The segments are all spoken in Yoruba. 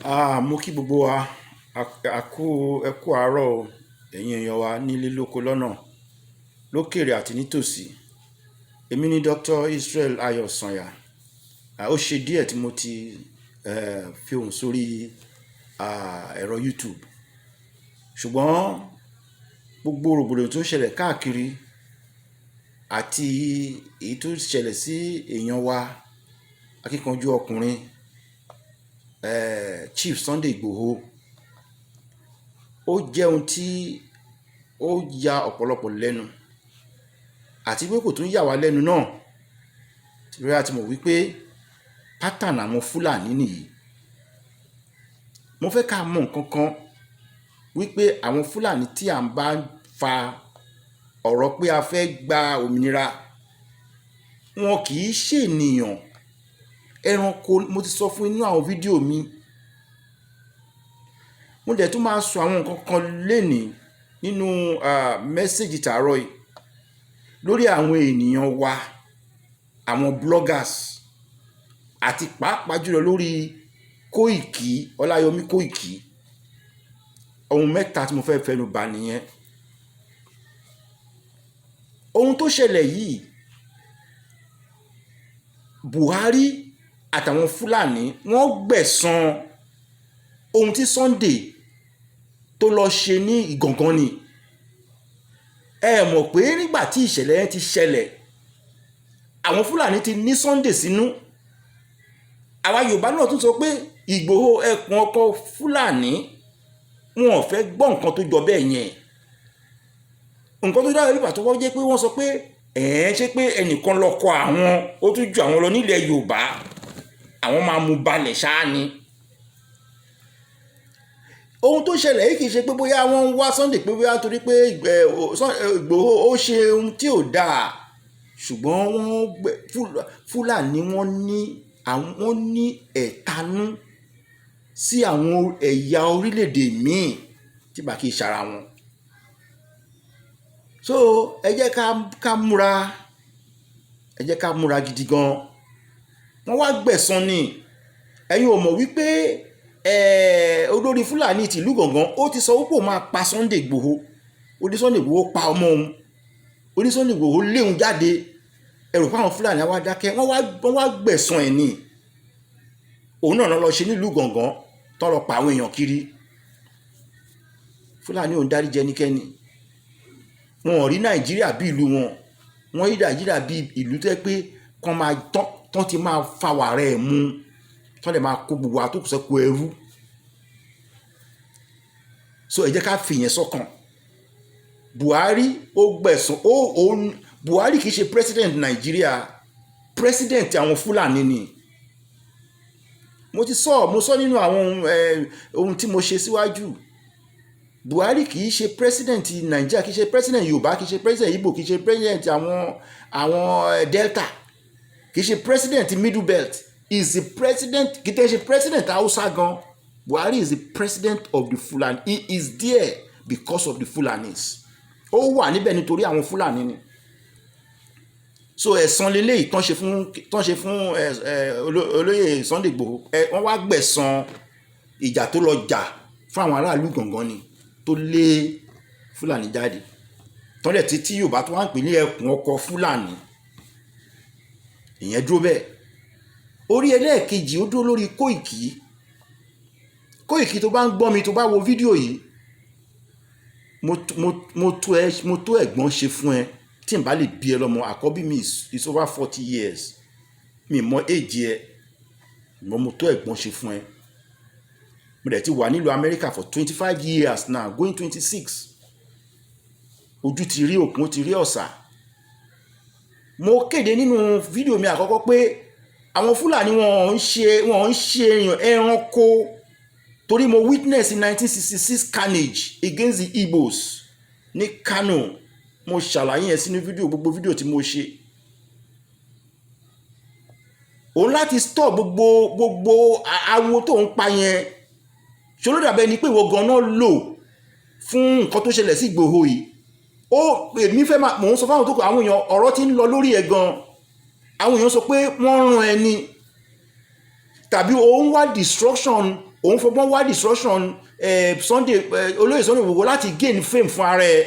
Mo kí gbogbo wa ẹ kú àárọ̀ o, ẹ̀yin èèyàn wa nílé lóko lọ́nà lókèèrè àti nítòsí. Èmi ni Dr. Israel Ayọ̀ Sànyà. Ó ṣe díẹ̀ tí mo ti fi ohùn sórí ẹ̀rọ YouTube, ṣùgbọ́n gbogbo rògbòdìyàn tó ń ṣẹlẹ̀ káàkiri àti èyí tó ṣẹlẹ̀ sí èèyàn wa akíkanjú ọkùnrin Chief Sunday Igboho, ó jẹ́ ohun tí ó ya ọ̀pọ̀lọpọ̀ lẹ́nu, àti pé kò tún yà wá lẹ́nu náà torí a ti mọ̀ wípé pattern àwọn Fúlàní nìyí. Mo fẹ́ ká mọ̀ nǹkan kan wípé àwọn Fúlàní tí à ń bá fa ọ̀rọ̀ pé a fẹ́ gba òmìnira, wọn kì í ṣènìyàn, ẹranko. Mo ti sọ fún inú àwọn fídíò mi, mo dẹ̀ tún máa sọ àwọn nǹkan kan lénìí nínú mẹ́sẹ̀gì tààrọ̀ yìí lórí àwọn ènìyàn wa, àwọn bloggers, àti pàápàá jùlọ lórí Kóìkì, Ọláyọmí Kóìkì. Ohun mẹ́ta tí mo fẹ́ fẹnu bà nìyẹn. Ohun tó ṣẹlẹ̀ yìí, Buhari àtàwọn Fúlàní wọ́n gbẹ̀san ohun tí Sunday tó lọ ṣe ní Ìgàngán ni. Ẹ mọ̀ pé nígbà tí ìṣẹ̀lẹ̀ yẹn ti ṣẹlẹ̀, àwọn Fúlàní ti ní Sunday sínú. Àwa Yorùbá náà tún sọ pé Ìgbòho ẹkùn ọkọ Fúlàní, wọn ò fẹ́ gbọ́ nǹkan tó jọ bẹ́ẹ̀ yẹn. Nǹkan tó dára nígbà tó wọ́n jẹ́ pé wọ́n sọ pé ṣé pé ẹnìkan lọ́kọ àwọn ó tún ju àwọn lọ nílẹ̀ Yorùbá, àwọn máa mú balẹ̀ ṣáá ni. Ohun tó ṣẹlẹ̀ yìí kì í ṣe pé bóyá wọ́n ń wá Sunday pé bóyá torí pé Ìgbòho ó ṣe ohun tí ò dáa, ṣùgbọ́n Fúlàní wọ́n ní ẹ̀tanú sí àwọn ẹ̀yà orílẹ̀-èdè míì tí bá kì í ṣara wọn. So ẹ jẹ́ ká múra, ẹ jẹ́ ká múra gidi gan. Wọ́n wá gbẹ̀san ni. Ẹ̀yin ò mọ̀ wípé olórí Fúlàní tìlú Ìgàngán ó ti sọ wípé ó máa pa Sunday Igboho. Ó ní Sunday Igboho pa ọmọ òun, ó ní Sunday Igboho léun jáde. Ẹ̀rù fáwọn Fúlàní wá dákẹ́, wọ́n wá gbẹ̀san ẹ̀ ni. Òun náà lọ ṣe nílùú Ìgàngán tó lọ pa àwọn èèyàn kiri. Fúlàní ò ń dárí jẹ ẹnikẹ́ni. Wọn ò rí Nàìjíríà bí ìlú wọn, wọ́n rí Nàìjíríà bí ìlú tó yẹ pé tán ti máa fa wàrà ẹ̀ mu, tán lè máa kó gbogbo àtòkùsẹ́kù ẹrú. So ẹ jẹ́ ká fìyẹn sọ́kàn. Buhari ó gbẹ̀san. Buhari kì í ṣe president Nàìjíríà, president àwọn Fúlàní ni. Mo sọ nínú àwọn ohun tí mo ṣe síwájú. Buhari kì í ṣe president Nàìjíríà, kì í ṣe president Yorùbá, kì í ṣe president Igbo, kì í ṣe president àwọn Delta, kì í ṣe president Middle Belt. Is the president, kì í ṣe president Hausa gan. Buhari is the president of the Fulani. He is there because of the Fulanis. Ó wà níbẹ̀ nítorí àwọn Fúlàní ni. So ẹ̀san lélẹ́yìí tán ṣe fún olóyè Sunday Igboho. Wọ́n wá gbẹ̀san ìjà tó lọ jà fún àwọn aráàlú Ìgàngán ni, tó lé Fúlàní jáde. Tán lẹ̀ tí Yorùbá tó wá ń pè ní ẹkùn ọkọ Fúlàní. Ìyẹn dúró bẹ́ẹ̀. Orí ẹlẹ́ẹ̀kejì ó dúró lórí Kóìkì. Tó bá ń gbọ́ mi, tó bá wo fídíò yìí, mo tó ẹ̀gbọ́n ṣe fún ẹ tí n bá lè bí ẹ lọ́mọ. Àkọ́bí mi is over 40 years. Mi mọ èjì ẹ, ṣùgbọ́n mo tó ẹ̀gbọ́n ṣe fún ẹ. Mo dẹ̀ ti wà nílùú Amẹ́ríkà for 25 years now, going 26. Ojú ti rí òkun, ó ti rí ọ̀sà. Mo kéde nínú fídíò mi àkọ́kọ́ pé àwọn Fúlàní wọn ń ṣe ẹranko, torí mo witness in 1966 carnage against the Igbos ní Kano. Mo ṣàlàyé ẹ̀ sínú gbogbo fídíò tí mo ṣe. Òun láti stop gbogbo awo tó ń pa yẹn. Ṣé ló dàbẹ́ ni pé ìwọ gan-an lò fún nǹkan tó ṣẹlẹ̀ sí Ìgbòho yìí? Èmi fẹ́ mò ń sọ fáwọn tó kọ àwọn èèyàn, ọ̀rọ̀ tí ń lọ lórí ẹ̀ gan. Àwọn èèyàn sọ pé wọ́n rán ẹni, tàbí ó ń wá destruction òun fọgbọ́n wá destruction Sunday olóyè Sunday Igboho láti gain fame fún ara ẹ̀.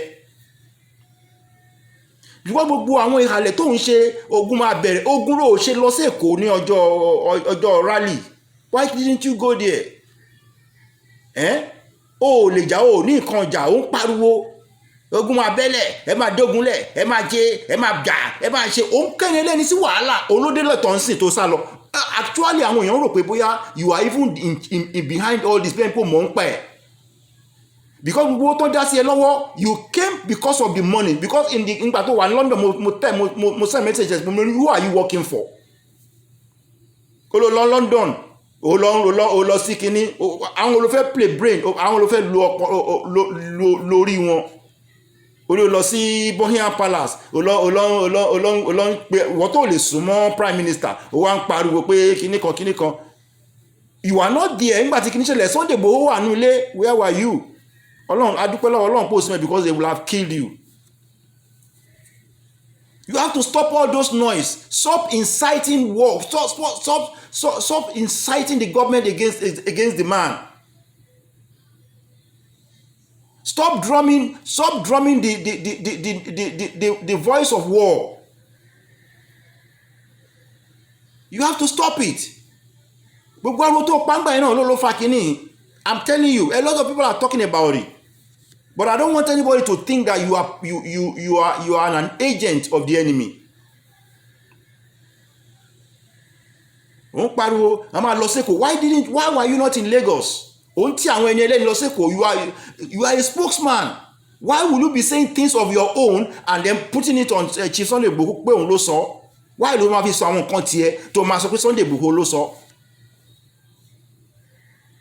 ṣùgbọ́n gbogbo àwọn ìhàlẹ̀ tó ń ṣe ogun máa bẹ̀rẹ̀ ogun rò ṣe lọ sí Èkó ní ọjọ́ rally. Why didn't you go there? O lè jà o ní nǹkan jà o ń pariwo ogun máa bẹ́lẹ̀ ẹ máa dógunlẹ̀ ẹ máa jẹ ẹ máa jà ẹ máa ṣe o ń kẹ́rin lẹ́ni sí wàhálà olóde lọ́tọ̀ ń sìn tó sá lọ. Actually àwọn èèyàn rò pé bóyá you are even in behind all this people mọ̀ ń pa ẹ̀. Because gbogbo tó dá sí ẹ lọ́wọ́ you came because of the money because nígbà tó wà ní London mo send messages mo ní who are you working for? kó ló lọ London o lọ sí kinní àwọn olùfẹ́ play brain àwọn olùfẹ́ lórí wọn o lọ sí Buckingham Palace o lọ pé wọ́n tó lè súnmọ́ prime minister o wá ń pariwo pé kinní kan you are not there nígbà tí kinní ṣẹlẹ̀ Sunday Igboho wà ní ilé where were you? Ọlọ́run adúpẹ́ lọ́wọ́ Ọlọ́run post me because they will have killed you. You have to stop all those noise. Stop inciting war. Stop inciting the government against the man. Stop drumming the voice of war. You have to stop it. Gbogbo àwọn tó pàǹgbà yẹn náà ló fa kínní. I'm telling you, a lot of people are talking about it. But I don't want anybody to think that you are an agent of the enemy. Pariwo, a máa lọ sẹ́kọ̀ọ́. Why were you not in Lagos? Ohun tí àwọn ẹni ẹlẹ́ni lọ sẹ́kọ̀ọ́, you are a spokesman. Why will you be saying things of your own and then putting it on Chief Sunday Igboho pé òun ló sọ? Why ló máa fi sọ àwọn nǹkan tiẹ̀ tó máa sọ pé Sunday Igboho ló sọ?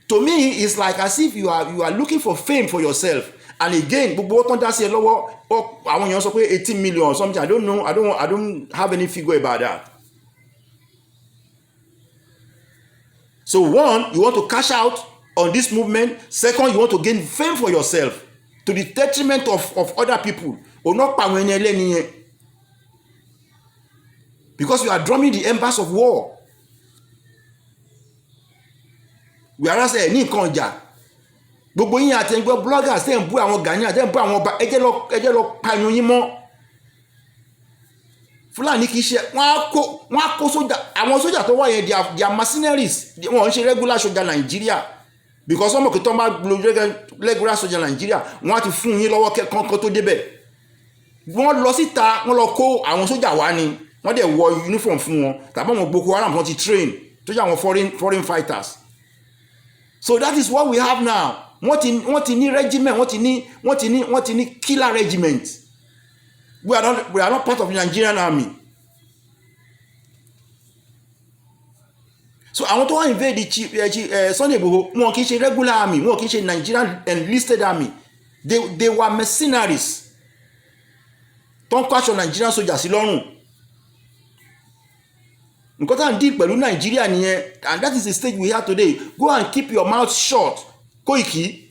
To me, it's like as if you are looking for fame for yourself. And again, gbogbo tó ń dá sí ẹ lọ́wọ́ àwọn èèyàn sọ pé 18 million or something. I don't know. I don't have any figure about that. So one, you want to cash out on this movement. Second, you want to gain fame for yourself to the detriment of other people. O not pa àwọn ẹni ẹlẹ́ni yẹn. Because you are drumming the embers of war. Whereas ní nǹkan ọjà gbogbo yín àtẹ̀gbọ́ bloggers tẹ̀ ń bú àwọn Gani àtẹ̀ ń bú àwọn ọba ẹjẹ́ lọ pààyàn yín mọ́. Fúlàní kì í ṣe wọ́n á kó sójà àwọn sójà tó wà yẹn they are mercenaries wọ́n ń ṣe regular sójà Nàìjíríà because wọ́n mọ̀ pé tó máa lo regular sójà Nàìjíríà wọ́n á ti fún yín lọ́wọ́ kankan tó débẹ̀. Wọ́n lọ síta wọ́n lọ kó àwọn sójà wá ni wọ́n dẹ̀ wọ uniform fún wọn tàbí àwọn Boko Haram wọ́n ti train tó jẹ́ àwọn foreign fighters. So that is what we have now. Wọ́n ti ní regiment, wọ́n ti ní killer regiment. We are not part of the Nigerian army. So àwọn tó wá invade the Sunday Igboho wọn kì í ṣe regular army, wọn kì í ṣe Nigerian enlisted army. They were mercenaries. Tó ń kó aṣọ Nigerian soldiers sí lọ́rùn. Nǹkan tá à ń deal pẹ̀lú Nàìjíríà nìyẹn, and that is the stage we are today. Go and keep your mouth shut, Koiki,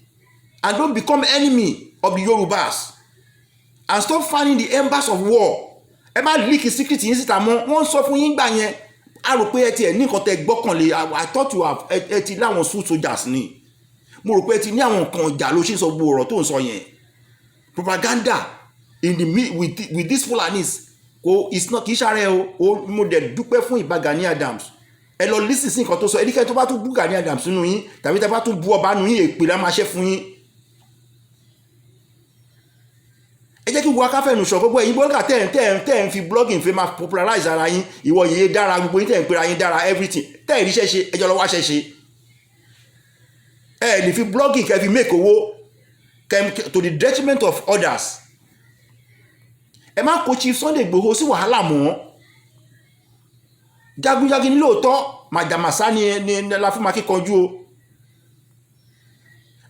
and don't become enemy of the Yorubas, and stop fanning the embers of war. Ẹ má leak secret yín síta mọ́, wọ́n sọ fún yín gbà yẹn. A rò pé ẹ ti ẹ̀ ní nǹkan tẹ́ gbọ́kànlé. I thought you have ẹ ti láwọn suit soldiers ni. Mo rò pé ẹ ti ní àwọn nǹkan ọjà ló ṣe sọ gbogbo ọ̀rọ̀ tó ń sọ yẹn. Propaganda in the with these Fulanis. It's not kì í ṣàrẹ o mo dẹ̀ dúpẹ́ fún Ìbà Gani Adams. Ẹ lọ lísì sí nǹkan tó sọ ẹnikẹ́ni tó bá tún bú Gani Adams nínú yín tàbí tẹ́ bá tún bú ọba nínú yín èpè la máa ṣe fún yín. Ẹ jẹ́ kí gbogbo akáfẹ́nu sọ gbogbo ẹ̀yin bọ́lá tẹ́ ń fi blogging fẹ́ máa popularize ara yín ìwọ yìí dára gbogbo yín tẹ́ ń pera yín dára everything tẹ́ ẹ̀ ríṣẹ́ ṣe ẹjọ́ lọ́wọ́ ṣẹ́ ṣe. Ẹ lè fi blogging kẹ́ fi make owó to the detriment of others. Ẹ má kó Chief Sunday Igboho sí wàhálà mọ́. Jagunjagun ní lóòótọ́ màjàmásá ni la fún ma kíkanjú o.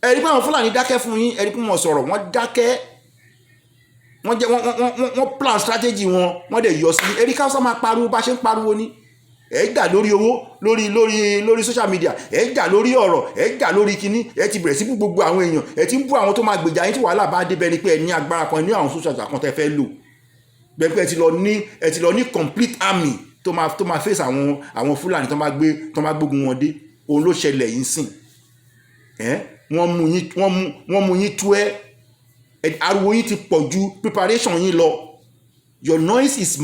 Ẹ rí pé àwọn Fúlàní dákẹ́ fún yín, ẹ rí pé wọ́n sọ̀rọ̀ wọ́n dákẹ́. Wọ́n plan strategy wọn wọ́n dẹ̀ yọ sí. Ẹ rí káwọ́sá máa pariwo bá ṣe ń pariwo ni. Ẹ jà lórí owó lórí social media, ẹ jà lórí ọ̀rọ̀, ẹ jà lórí kinní, ẹ ti bẹ̀rẹ̀ sí bú gbogbo àwọn èèyàn, ẹ ti ń bú àwọn tó máa gbèjà yín tí wàhálà bá dé bẹ́ẹ̀ ni pé ẹ ní agbára kan ní àwọn social kan tẹ́ fẹ́ lò. Bẹ́ẹ̀ pé ẹ ti lọ ní complete army tó máa face àwọn Fúlàní tó máa gbógun wọn dé. Òun ló ṣẹlẹ̀ yìí sìn. wọ́n mú yín tú ẹ́, ariwo yín ti pọ̀ ju preparation yín lọ. Your noise is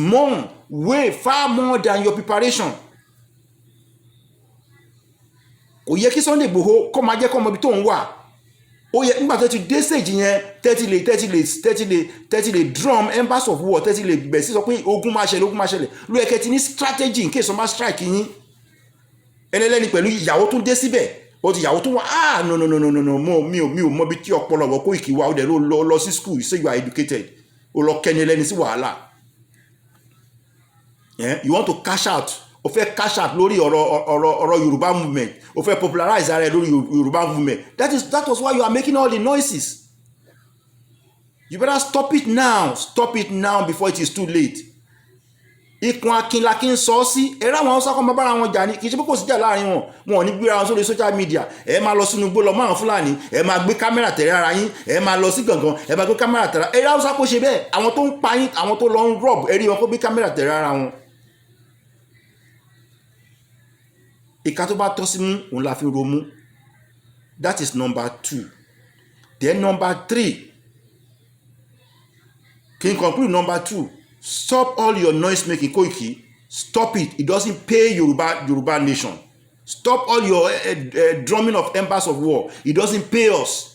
far more than your preparation. Kò yẹ kí Sunday Igboho kó máa jẹ́ kó mọ ibi tó ń wà. Ó yẹ nígbà tó ti dé stage yẹn tẹ́tí lè drum embers of war, tẹ́tí lè bẹ̀ sí sọ pé ogun máa ṣẹlẹ̀ ló yẹ kẹ́ ti ní strategy in case wọ́n máa strike yín. Ẹlẹ́lẹ́ni pẹ̀lú ìyàwó tún dé síbẹ̀, ó ti ìyàwó tún wá no mi ò mọ ibi tí ọpọlọ wọ Koiki wá, ó dẹ̀ lọ sí school, you say you are educated, ó lọ kẹ́ni ẹlẹ́ni sí wàhálà. You want to cash out, o fẹ́ cash out lórí ọ̀rọ̀ Yorùbá movement, o fẹ́ popularize ara ẹ lórí Yorùbá movement. That was why you are making all the noises. You better stop it now before it is too late. Ikùn akin la kí n sọ sí ẹ̀rọ àwọn Haúsá kan máa bára wọn jà ní, kì í ṣe pé kò sí jà láàrin wọn ò ní gbéra wọn sórí social media. Ẹ máa lọ sínú igbó lọ mọ́ àwọn Fúlàní, ẹ máa gbé kámẹ́rà tẹ̀lé ara yín, ẹ máa lọ sí gbọ̀ngàn, ẹ máa gbé kámẹ́rà tẹ̀lé ẹ̀rọ Haúsá kò ṣe bẹ́ẹ̀. Àwọn tó ń pa yín, àwọn tó lọ ń rob, ẹ rí wọn kó gbé kámẹ́rà tẹ̀lé ara wọn. Ìka tó bá tọ́ sí mú òun la fi romú. That is number 2. Then number 3, kí n conclude number 2. Stop all your noise making, Koiki. Stop it. It doesn't pay Yoruba nation. Stop all your drumming of embers of war. It doesn't pay us.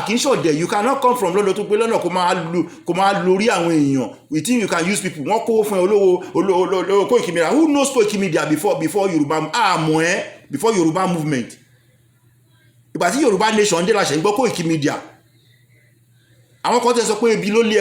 Kì í ṣọ̀dẹ̀. You cannot come from London to pé lọ́nà kó máa lórí àwọn èèyàn. We think you can use people. Wọ́n kó fún olówó Koiki Media. Who knows Koiki Media before Yoruba? Before Yoruba movement. Ìgbà tí Yoruba nation dé la ṣe ń gbọ́ Koiki Media. Àwọn kan tẹ́ sọ pé ibi ló lé